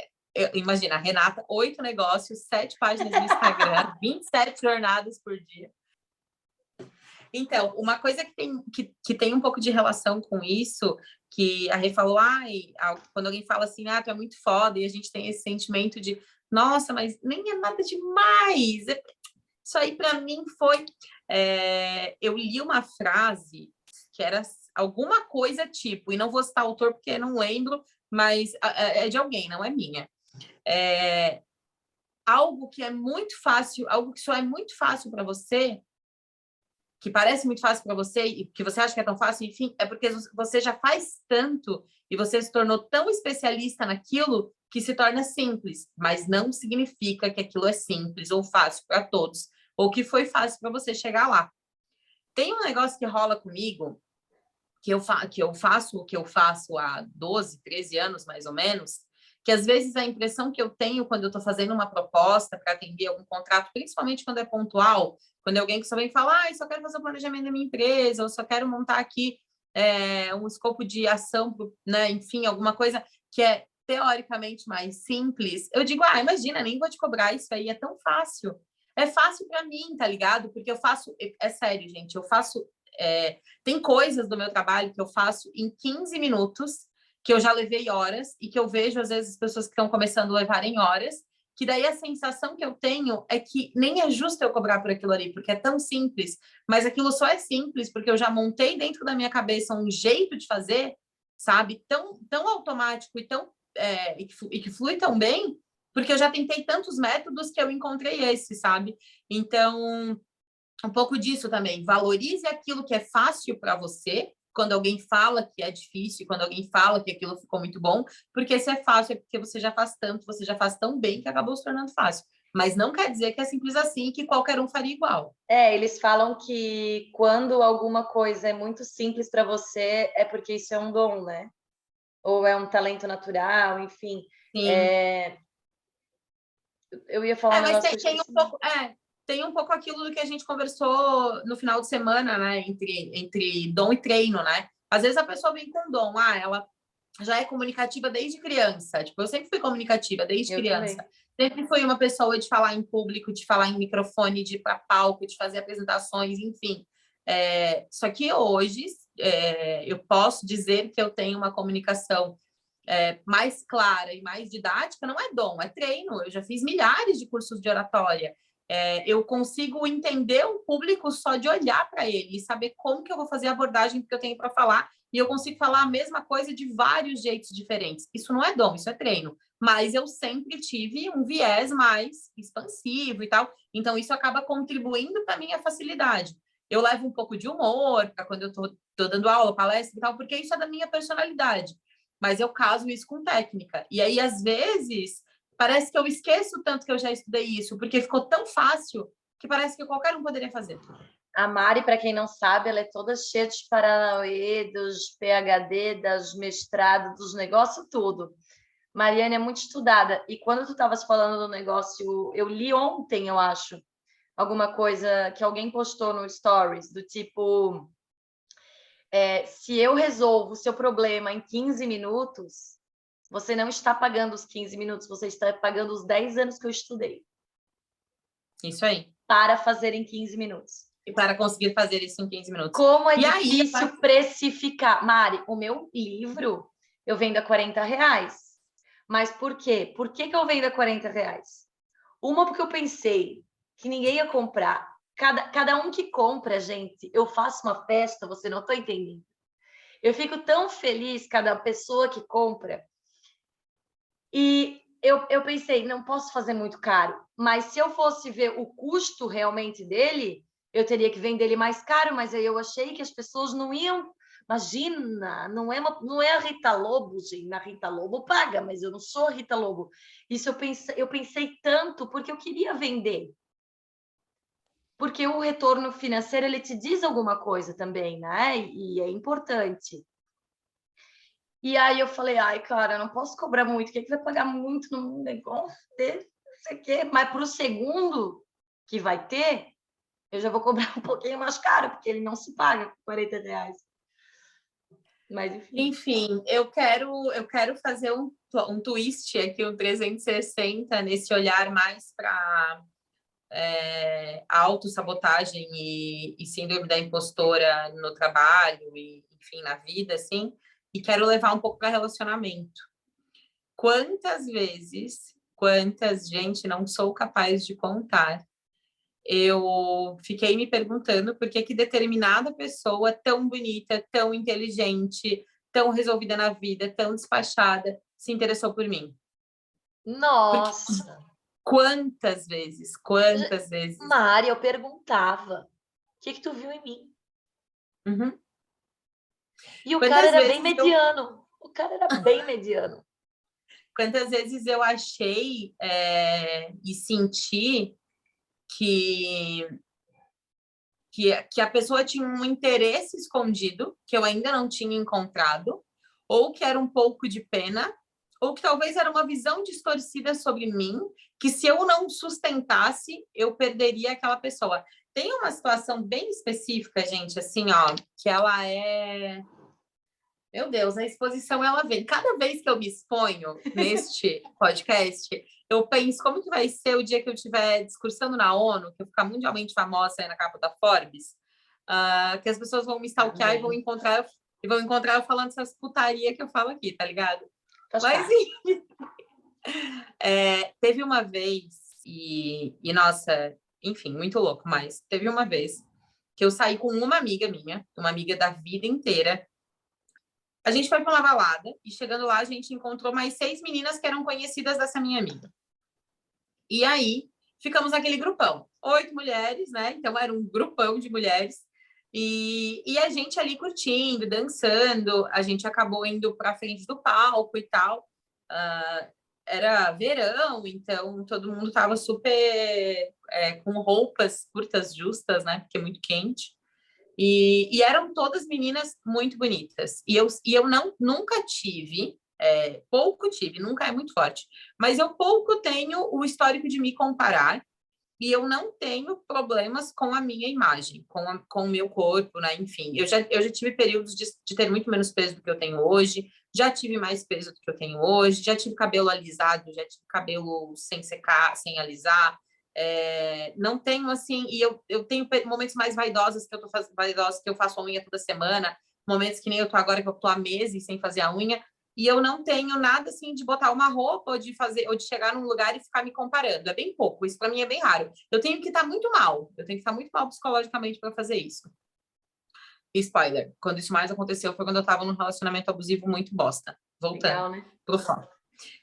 [SPEAKER 1] imagina, Renata, 8 negócios, 7 páginas no Instagram, 27 jornadas por dia. Então, uma coisa que tem um pouco de relação com isso, que a Rê falou, quando alguém fala assim, tu é muito foda, e a gente tem esse sentimento de, nossa, mas nem é nada demais. Isso aí, para mim, foi... eu li uma frase que era alguma coisa tipo, e não vou citar o autor porque não lembro, mas é de alguém, não é minha. Algo que é muito fácil, algo que só é muito fácil para você, que parece muito fácil para você e que você acha que é tão fácil, enfim, é porque você já faz tanto e você se tornou tão especialista naquilo que se torna simples, mas não significa que aquilo é simples ou fácil para todos, ou que foi fácil para você chegar lá. Tem um negócio que rola comigo, que eu faço há 12, 13 anos, mais ou menos, que às vezes a impressão que eu tenho quando eu estou fazendo uma proposta para atender algum contrato, principalmente quando é pontual, quando é alguém que só vem falar, só quero fazer o planejamento da minha empresa, ou só quero montar aqui um escopo de ação, né? Enfim, alguma coisa que é teoricamente mais simples, eu digo, imagina, nem vou te cobrar isso aí, é tão fácil. É fácil para mim, tá ligado? Porque eu faço, é sério, gente, eu faço tem coisas do meu trabalho que eu faço em 15 minutos, que eu já levei horas, e que eu vejo, às vezes, as pessoas que estão começando a levar em horas, que daí a sensação que eu tenho é que nem é justo eu cobrar por aquilo ali, porque é tão simples, mas aquilo só é simples porque eu já montei dentro da minha cabeça um jeito de fazer, sabe, tão automático e que flui tão bem, porque eu já tentei tantos métodos que eu encontrei esse, sabe? Então, um pouco disso também. Valorize aquilo que é fácil para você, quando alguém fala que é difícil, quando alguém fala que aquilo ficou muito bom, porque se é fácil é porque você já faz tanto, você já faz tão bem que acabou se tornando fácil. Mas não quer dizer que é simples assim e que qualquer um faria igual.
[SPEAKER 2] Eles falam que quando alguma coisa é muito simples para você, é porque isso é um dom, né? Ou é um talento natural, enfim.
[SPEAKER 1] Sim.
[SPEAKER 2] Eu ia falar um
[SPEAKER 1] Mas
[SPEAKER 2] negócio que eu
[SPEAKER 1] tem
[SPEAKER 2] esqueci.
[SPEAKER 1] um pouco, tem um pouco aquilo do que a gente conversou no final de semana, né? Entre dom e treino, né? Às vezes a pessoa vem com dom, ela já é comunicativa desde criança. Tipo, eu sempre fui comunicativa desde
[SPEAKER 2] Eu
[SPEAKER 1] criança.
[SPEAKER 2] também.
[SPEAKER 1] Sempre fui uma pessoa de falar em público, de falar em microfone, de ir para palco, de fazer apresentações, enfim. Só que hoje eu posso dizer que eu tenho uma comunicação mais clara e mais didática, não é dom, é treino. Eu já fiz milhares de cursos de oratória. Eu consigo entender um público só de olhar para ele e saber como que eu vou fazer a abordagem que eu tenho para falar, e eu consigo falar a mesma coisa de vários jeitos diferentes. Isso não é dom, isso é treino. Mas eu sempre tive um viés mais expansivo e tal, então isso acaba contribuindo para a minha facilidade. Eu levo um pouco de humor para quando eu estou dando aula, palestra e tal, porque isso é da minha personalidade. Mas eu caso isso com técnica. E aí, às vezes, parece que eu esqueço tanto que eu já estudei isso, porque ficou tão fácil que parece que qualquer um poderia fazer.
[SPEAKER 2] A Mari, para quem não sabe, ela é toda cheia de paranauê, dos PhD, das mestrados, dos negócios, tudo. Mariane é muito estudada. E quando tu estavas falando do negócio, eu li ontem, eu acho, alguma coisa que alguém postou no Stories, do tipo, se eu resolvo o seu problema em 15 minutos, você não está pagando os 15 minutos, você está pagando os 10 anos que eu estudei.
[SPEAKER 1] Isso aí.
[SPEAKER 2] Para fazer em 15 minutos.
[SPEAKER 1] E para conseguir fazer isso em 15 minutos.
[SPEAKER 2] Como é difícil precificar. Mari, o meu livro eu vendo a R$40. Mas por quê? Por que que eu vendo a R$ 40? Uma, porque eu pensei que ninguém ia comprar. Cada um que compra, gente, eu faço uma festa, você não está entendendo. Eu fico tão feliz cada pessoa que compra. E eu pensei, não posso fazer muito caro, mas se eu fosse ver o custo realmente dele, eu teria que vender ele mais caro, mas aí eu achei que as pessoas não iam. Imagina, não é a Rita Lobo, gente. A Rita Lobo paga, mas eu não sou a Rita Lobo. Isso eu pensei tanto porque eu queria vender. Porque o retorno financeiro, ele te diz alguma coisa também, né? E é importante. E aí eu falei, ai, cara, eu não posso cobrar muito, quem é que vai pagar muito num negócio desse? Não sei o quê. Mas para o segundo que vai ter, eu já vou cobrar um pouquinho mais caro, porque ele não se paga com R$ 40. Mas enfim.
[SPEAKER 1] Enfim, eu quero fazer um twist aqui, um 360 nesse olhar mais para autossabotagem e síndrome da impostora no trabalho e, enfim, na vida, assim, e quero levar um pouco para relacionamento. Quantas, gente, não sou capaz de contar, eu fiquei me perguntando por que determinada pessoa tão bonita, tão inteligente, tão resolvida na vida, tão despachada, se interessou por mim. Porque
[SPEAKER 2] Nossa!
[SPEAKER 1] quantas vezes.
[SPEAKER 2] Mari, eu perguntava, o que tu viu em mim?
[SPEAKER 1] Uhum.
[SPEAKER 2] E o cara
[SPEAKER 1] Quantas
[SPEAKER 2] era bem
[SPEAKER 1] vezes eu
[SPEAKER 2] mediano. O cara era bem mediano.
[SPEAKER 1] Quantas vezes eu achei e senti que, que a pessoa tinha um interesse escondido que eu ainda não tinha encontrado, ou que era um pouco de pena, ou que talvez era uma visão distorcida sobre mim, que se eu não sustentasse, eu perderia aquela pessoa. Tem uma situação bem específica, gente, assim, ó, que ela é... Meu Deus, a exposição ela vem. Cada vez que eu me exponho neste podcast, eu penso como que vai ser o dia que eu estiver discursando na ONU, que eu ficar mundialmente famosa aí na capa da Forbes, que as pessoas vão me stalkear e vão encontrar eu falando essas putaria que eu falo aqui, tá ligado? Mas teve uma vez nossa, enfim, muito louco, mas teve uma vez que eu saí com uma amiga minha, uma amiga da vida inteira. A gente foi para uma balada e chegando lá a gente encontrou mais 6 meninas que eram conhecidas dessa minha amiga. E aí ficamos naquele grupão, 8 mulheres, né? Então era um grupão de mulheres e a gente ali curtindo, dançando. A gente acabou indo para frente do palco e tal. Era verão, então todo mundo estava super com roupas curtas justas, né? Porque é muito quente. E eram todas meninas muito bonitas. E eu nunca tive, pouco tive, nunca é muito forte, mas eu pouco tenho o histórico de me comparar e eu não tenho problemas com a minha imagem, com o meu corpo, né? Enfim, eu já tive períodos de ter muito menos peso do que eu tenho hoje, já tive mais peso do que eu tenho hoje, já tive cabelo alisado, já tive cabelo sem secar, sem alisar. Não tenho assim, e eu tenho momentos mais vaidosos que eu tô fazendo, vaidosos que eu faço a unha toda semana, momentos que nem eu tô agora que eu tô há meses sem fazer a unha, e eu não tenho nada assim de botar uma roupa ou de chegar num lugar e ficar me comparando. É bem pouco, isso para mim é bem raro. Eu tenho que estar muito mal, eu tenho que estar muito mal psicologicamente para fazer isso. E spoiler, quando isso mais aconteceu foi quando eu tava num relacionamento abusivo muito bosta. Voltando
[SPEAKER 2] Legal, né?
[SPEAKER 1] pro foco.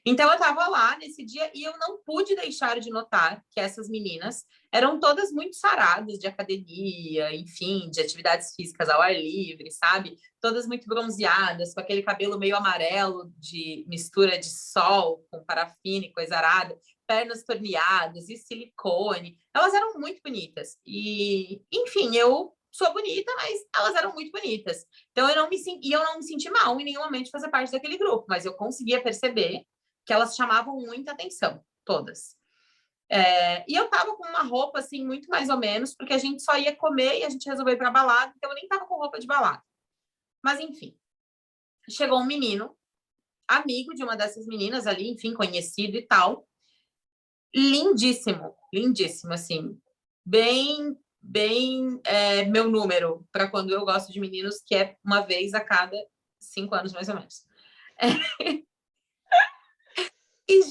[SPEAKER 1] Então eu estava lá nesse dia e eu não pude deixar de notar que essas meninas eram todas muito saradas de academia, enfim, de atividades físicas ao ar livre, sabe? Todas muito bronzeadas, com aquele cabelo meio amarelo de mistura de sol com parafina e coisa arada, pernas torneadas e silicone. Elas eram muito bonitas. E, enfim, eu sou bonita, mas elas eram muito bonitas. Então eu não me senti mal em nenhum momento de fazer parte daquele grupo, mas eu conseguia perceber que elas chamavam muita atenção, todas. E eu tava com uma roupa, assim, muito mais ou menos, porque a gente só ia comer e a gente resolveu ir pra balada, então eu nem tava com roupa de balada. Mas, enfim, chegou um menino, amigo de uma dessas meninas ali, enfim, conhecido e tal, lindíssimo, lindíssimo, assim, bem meu número para quando eu gosto de meninos, que é uma vez a cada 5 anos, mais ou menos.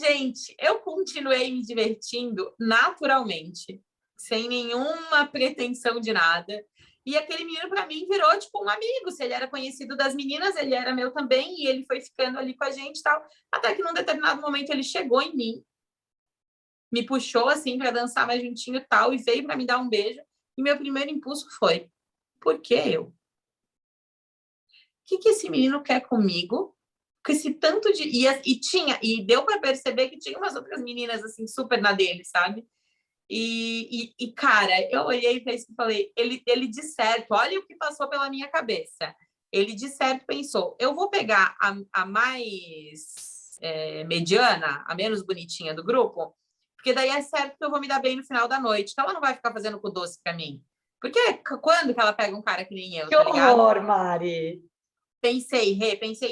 [SPEAKER 1] gente, eu continuei me divertindo naturalmente, sem nenhuma pretensão de nada. E aquele menino, para mim, virou tipo um amigo. Se ele era conhecido das meninas, ele era meu também, e ele foi ficando ali com a gente e tal. Até que num determinado momento ele chegou em mim, me puxou assim para dançar mais juntinho e tal, e veio para me dar um beijo. E meu primeiro impulso foi: por que eu? O que esse menino quer comigo? Com esse tanto de. E deu para perceber que tinha umas outras meninas assim, super na dele, sabe? Cara, eu olhei para isso e falei, ele de certo, olha o que passou pela minha cabeça. Ele de certo pensou, eu vou pegar a mais mediana, a menos bonitinha do grupo, porque daí é certo que eu vou me dar bem no final da noite. Então ela não vai ficar fazendo com doce para mim. Porque quando que ela pega um cara que nem eu,
[SPEAKER 2] Que
[SPEAKER 1] tá ligado?
[SPEAKER 2] horror, Mari!
[SPEAKER 1] Pensei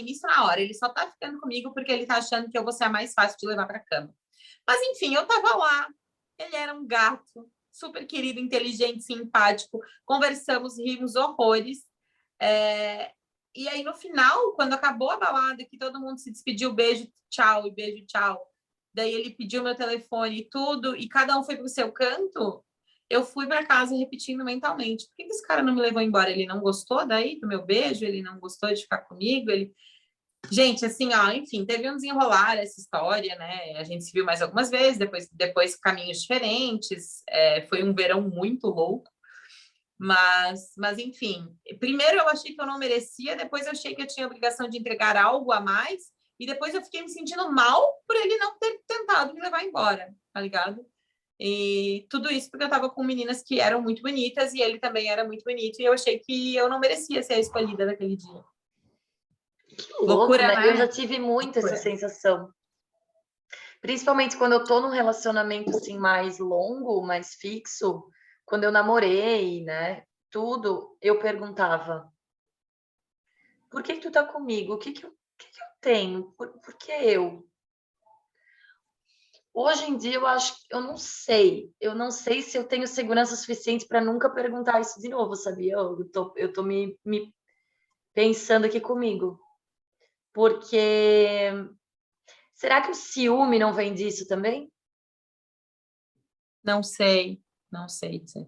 [SPEAKER 1] nisso na hora. Ele só tá ficando comigo porque ele tá achando que eu vou ser a mais fácil de levar pra cama. Mas enfim, eu tava lá. Ele era um gato, super querido, inteligente, simpático. Conversamos, rimos horrores. E aí, no final, quando acabou a balada, que todo mundo se despediu, beijo, tchau, e beijo, tchau. Daí ele pediu meu telefone e tudo, e cada um foi pro seu canto. Eu fui para casa repetindo mentalmente: por que esse cara não me levou embora? Ele não gostou daí do meu beijo? Ele não gostou de ficar comigo? Gente, assim, ó, enfim, teve um desenrolar essa história, né? A gente se viu mais algumas vezes, depois caminhos diferentes. Foi um verão muito louco, mas enfim. Primeiro eu achei que eu não merecia, depois eu achei que eu tinha a obrigação de entregar algo a mais, e depois eu fiquei me sentindo mal por ele não ter tentado me levar embora, tá ligado? E tudo isso porque eu tava com meninas que eram muito bonitas e ele também era muito bonito, e eu achei que eu não merecia ser a escolhida daquele dia.
[SPEAKER 2] Que louco,
[SPEAKER 1] Loucura,
[SPEAKER 2] né? Eu já
[SPEAKER 1] né?
[SPEAKER 2] tive muito essa
[SPEAKER 1] Loucura.
[SPEAKER 2] sensação. Principalmente quando eu tô num relacionamento assim mais longo, mais fixo, quando eu namorei, né? Tudo, eu perguntava: por que tu tá comigo? O que eu tenho? Por que eu? Hoje em dia eu acho, eu não sei se eu tenho segurança suficiente para nunca perguntar isso de novo, sabia? Eu tô me pensando aqui comigo, porque será que o ciúme não vem disso também?
[SPEAKER 1] Não sei, não sei dizer.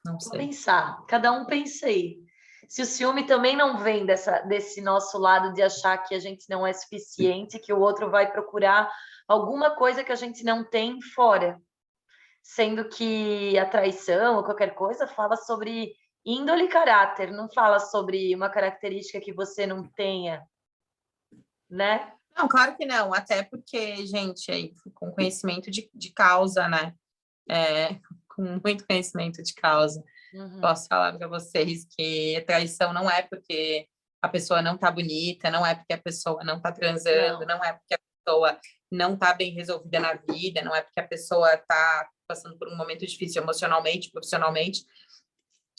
[SPEAKER 1] Não
[SPEAKER 2] Vou
[SPEAKER 1] sei.
[SPEAKER 2] pensar, cada um pensa aí. Se o ciúme também não vem desse nosso lado de achar que a gente não é suficiente, que o outro vai procurar alguma coisa que a gente não tem fora. Sendo que a traição ou qualquer coisa fala sobre índole e caráter, não fala sobre uma característica que você não tenha, né?
[SPEAKER 1] Não, claro que não, até porque, gente, aí, com conhecimento de causa, né? Com muito conhecimento de causa,
[SPEAKER 2] Uhum.
[SPEAKER 1] posso falar para vocês que traição não é porque a pessoa não tá bonita, não é porque a pessoa não tá transando,
[SPEAKER 2] Não,
[SPEAKER 1] não é porque a pessoa não tá bem resolvida na vida, não é porque a pessoa tá passando por um momento difícil emocionalmente, profissionalmente.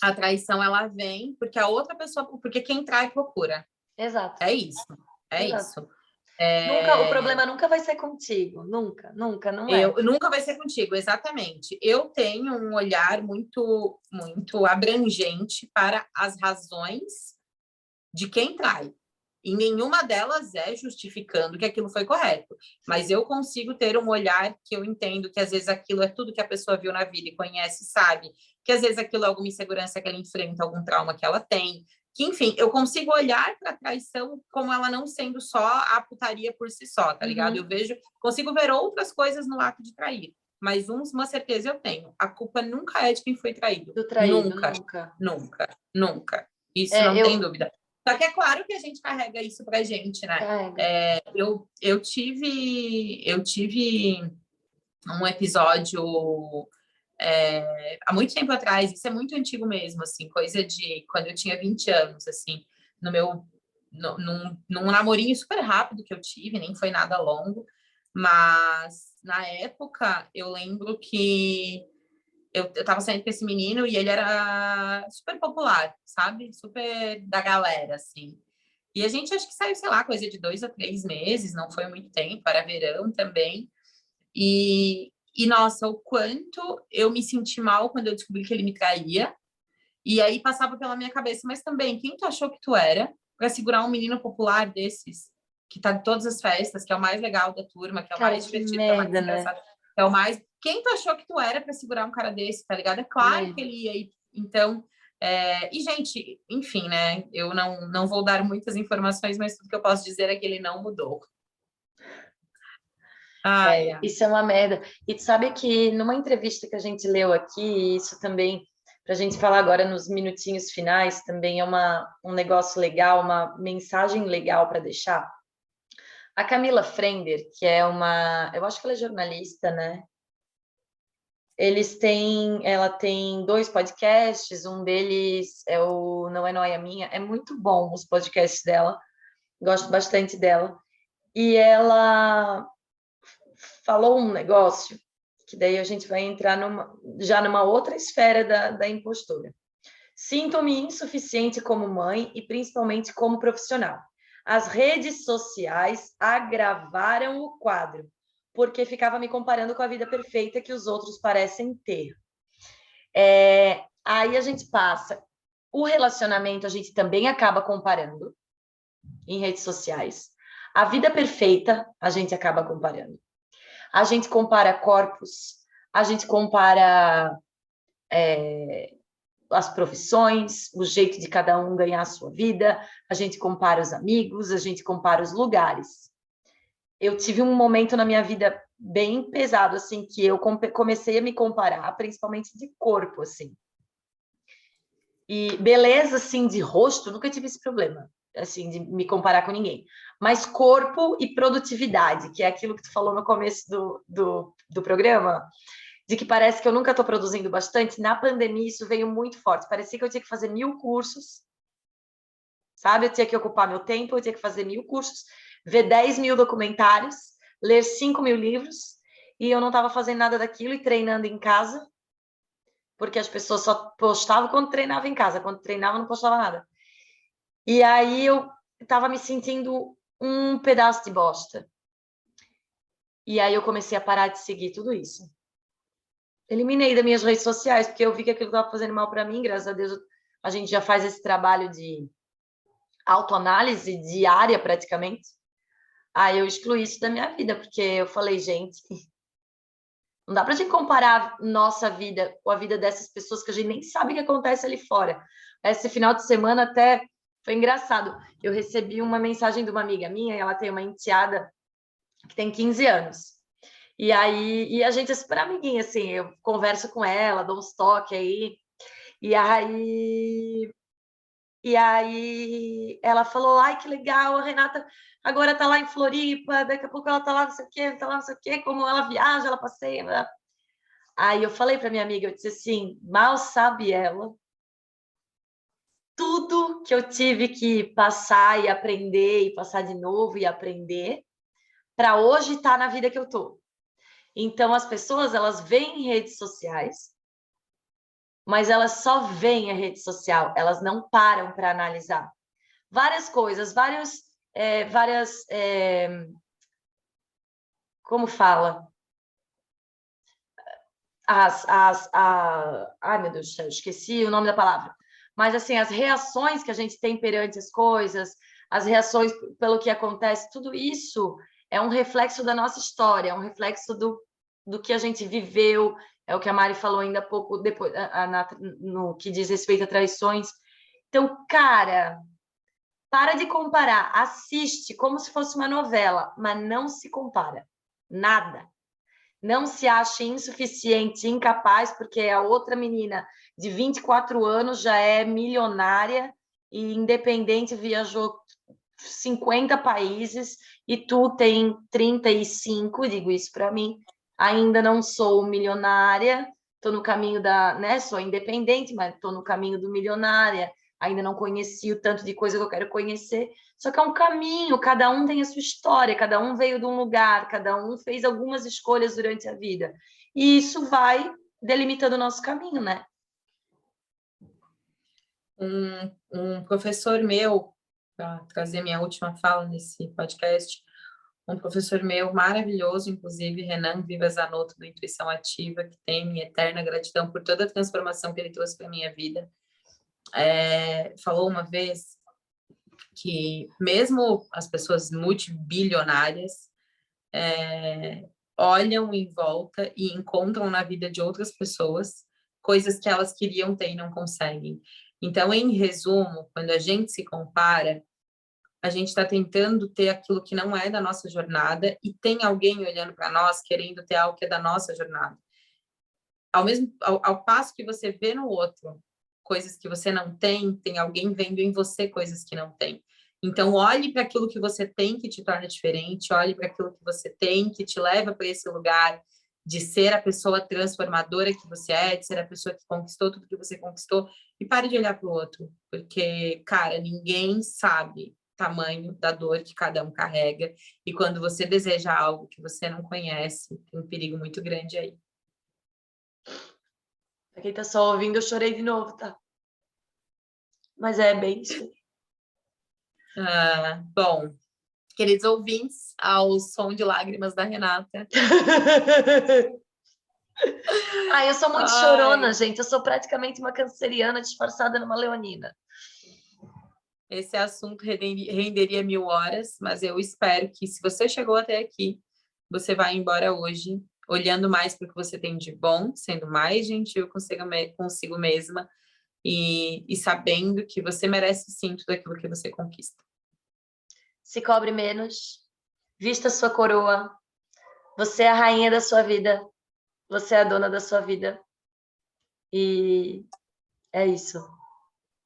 [SPEAKER 1] A traição, ela vem porque a outra pessoa, porque quem trai procura.
[SPEAKER 2] exato,
[SPEAKER 1] É isso, é
[SPEAKER 2] exato.
[SPEAKER 1] isso.
[SPEAKER 2] Nunca, o problema nunca vai ser contigo, nunca, nunca, não é.
[SPEAKER 1] Eu nunca vai ser contigo, exatamente. Eu tenho um olhar muito, muito abrangente para as razões de quem trai. E nenhuma delas é justificando que aquilo foi correto. Mas eu consigo ter um olhar que eu entendo que às vezes aquilo é tudo que a pessoa viu na vida e conhece, sabe? Que às vezes aquilo é alguma insegurança que ela enfrenta, algum trauma que ela tem. Que, enfim, eu consigo olhar para a traição como ela não sendo só a putaria por si só, tá ligado? Eu vejo, consigo ver outras coisas no ato de trair. Mas uma certeza eu tenho: a culpa nunca é de quem foi traído.
[SPEAKER 2] Do traído,
[SPEAKER 1] Nunca,
[SPEAKER 2] nunca.
[SPEAKER 1] nunca, nunca. Isso
[SPEAKER 2] É,
[SPEAKER 1] não tem
[SPEAKER 2] eu
[SPEAKER 1] dúvida. Só que é claro que a gente carrega isso pra gente, né?
[SPEAKER 2] carrega.
[SPEAKER 1] Eu tive um episódio há muito tempo atrás, isso é muito antigo mesmo, assim, coisa de quando eu tinha 20 anos, assim, no meu, num namorinho super rápido que eu tive, nem foi nada longo, mas na época eu lembro que eu tava saindo com esse menino e ele era super popular, sabe? Super da galera, assim. E a gente acho que saiu, sei lá, coisa de 2 a 3 meses, não foi muito tempo, era verão também. Nossa, o quanto eu me senti mal quando eu descobri que ele me traía. E aí passava pela minha cabeça, mas também, quem tu achou que tu era para segurar um menino popular desses? que tá em todas as festas, que é o mais legal da turma, que é o
[SPEAKER 2] Cara,
[SPEAKER 1] mais
[SPEAKER 2] que
[SPEAKER 1] divertido, que é o mais
[SPEAKER 2] merda, né?
[SPEAKER 1] engraçado, que é o mais... Quem tu achou que tu era para segurar um cara desse, tá ligado? É claro que ele ia ir. Então, e, gente, enfim, né? Eu não vou dar muitas informações, mas tudo que eu posso dizer é que ele não mudou. Ai, ai.
[SPEAKER 2] Isso é uma merda. E tu sabe que numa entrevista que a gente leu aqui, isso também, para a gente falar agora nos minutinhos finais, também é um negócio legal, uma mensagem legal para deixar. A Camila Frender, que é eu acho que ela é jornalista, né? Ela tem 2 podcasts, um deles é o Não é Nóia Minha, é muito bom os podcasts dela, gosto bastante dela. E ela falou um negócio que daí a gente vai entrar já numa outra esfera da impostura. Sinto-me insuficiente como mãe e principalmente como profissional. As redes sociais agravaram o quadro, porque ficava me comparando com a vida perfeita que os outros parecem ter. Aí a gente passa. O relacionamento a gente também acaba comparando em redes sociais. A vida perfeita a gente acaba comparando. A gente compara corpos, a gente compara as profissões, o jeito de cada um ganhar a sua vida, a gente compara os amigos, a gente compara os lugares. Eu tive um momento na minha vida bem pesado, assim, que eu comecei a me comparar, principalmente de corpo, assim. E beleza, assim, de rosto, nunca tive esse problema, assim, de me comparar com ninguém. Mas corpo e produtividade, que é aquilo que tu falou no começo do programa, de que parece que eu nunca estou produzindo bastante. Na pandemia, isso veio muito forte. Parecia que eu tinha que fazer 1000 cursos, sabe? Eu tinha que ocupar meu tempo, eu tinha que fazer 1000 cursos, ver 10.000 documentários, ler 5.000 livros, e eu não estava fazendo nada daquilo e treinando em casa, porque as pessoas só postavam quando treinava em casa, quando treinava não postava nada. E aí eu estava me sentindo um pedaço de bosta. E aí eu comecei a parar de seguir tudo isso. Eliminei das minhas redes sociais, porque eu vi que aquilo estava fazendo mal para mim. Graças a Deus, a gente já faz esse trabalho de autoanálise diária, praticamente. Aí eu excluí isso da minha vida, porque eu falei, gente, não dá para a gente comparar nossa vida com a vida dessas pessoas que a gente nem sabe o que acontece ali fora. Esse final de semana até foi engraçado. Eu recebi uma mensagem de uma amiga minha, e ela tem uma enteada que tem 15 anos. E aí, a gente é super amiguinha, assim, eu converso com ela, dou uns toques aí. E aí ela falou, ai, que legal, a Renata agora tá lá em Floripa, daqui a pouco ela tá lá, não sei o quê, tá lá, não sei o quê, como ela viaja, ela passeia. Né? Aí eu falei pra minha amiga, eu disse assim, mal sabe ela, tudo que eu tive que passar e aprender, e passar de novo e aprender, para hoje estar na vida que eu tô. Então, as pessoas, elas veem redes sociais, mas elas só veem a rede social, elas não param para analisar. Várias coisas, como fala? Ai, meu Deus do céu, esqueci o nome da palavra. Mas, assim, as reações que a gente tem perante as coisas, as reações pelo que acontece, tudo isso é um reflexo da nossa história, é um reflexo do que a gente viveu, é o que a Mari falou ainda há pouco, depois, no que diz respeito a traições. Então, cara, para de comparar, assiste como se fosse uma novela, mas não se compara, nada. Não se ache insuficiente, incapaz, porque a outra menina de 24 anos já é milionária e independente, viajou 50 países e tu tem 35, digo isso para mim, ainda não sou milionária, estou no caminho né, sou independente, mas estou no caminho do milionária, ainda não conheci o tanto de coisa que eu quero conhecer, só que é um caminho, cada um tem a sua história, cada um veio de um lugar, cada um fez algumas escolhas durante a vida, e isso vai delimitando o nosso caminho, né?
[SPEAKER 1] Um professor meu, para trazer minha última fala nesse podcast, um professor meu maravilhoso, inclusive, Renan Viva Zanotto, do Intuição Ativa, que tem minha eterna gratidão por toda a transformação que ele trouxe para a minha vida, falou uma vez que mesmo as pessoas multibilionárias olham em volta e encontram na vida de outras pessoas coisas que elas queriam ter e não conseguem. Então, em resumo, quando a gente se compara, a gente está tentando ter aquilo que não é da nossa jornada e tem alguém olhando para nós querendo ter algo que é da nossa jornada. Ao passo que você vê no outro coisas que você não tem, tem alguém vendo em você coisas que não tem. Então, olhe para aquilo que você tem que te torna diferente, olhe para aquilo que você tem que te leva para esse lugar de ser a pessoa transformadora que você é, de ser a pessoa que conquistou tudo que você conquistou, e pare de olhar para o outro, porque, cara, ninguém sabe o tamanho da dor que cada um carrega, e quando você deseja algo que você não conhece, tem um perigo muito grande aí.
[SPEAKER 2] Pra quem tá só ouvindo, eu chorei de novo, tá? Mas é bem isso.
[SPEAKER 1] Bom, queridos ouvintes, ao som de lágrimas da Renata.
[SPEAKER 2] Eu sou muito chorona, gente. Eu sou praticamente uma canceriana disfarçada numa leonina.
[SPEAKER 1] Esse assunto renderia 1000 horas, mas eu espero que, se você chegou até aqui, você vai embora hoje olhando mais para o que você tem de bom, sendo mais gentil consigo mesma e sabendo que você merece sim tudo aquilo que você conquista.
[SPEAKER 2] Se cobre menos, vista sua coroa. Você é a rainha da sua vida. Você é a dona da sua vida. E é isso.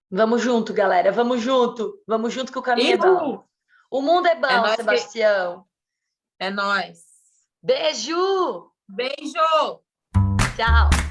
[SPEAKER 2] Vamos junto, galera. Vamos junto. Vamos junto que o caminho é bom. O mundo é bom, Sebastião.
[SPEAKER 1] É nóis.
[SPEAKER 2] Beijo!
[SPEAKER 1] Beijo!
[SPEAKER 2] Tchau!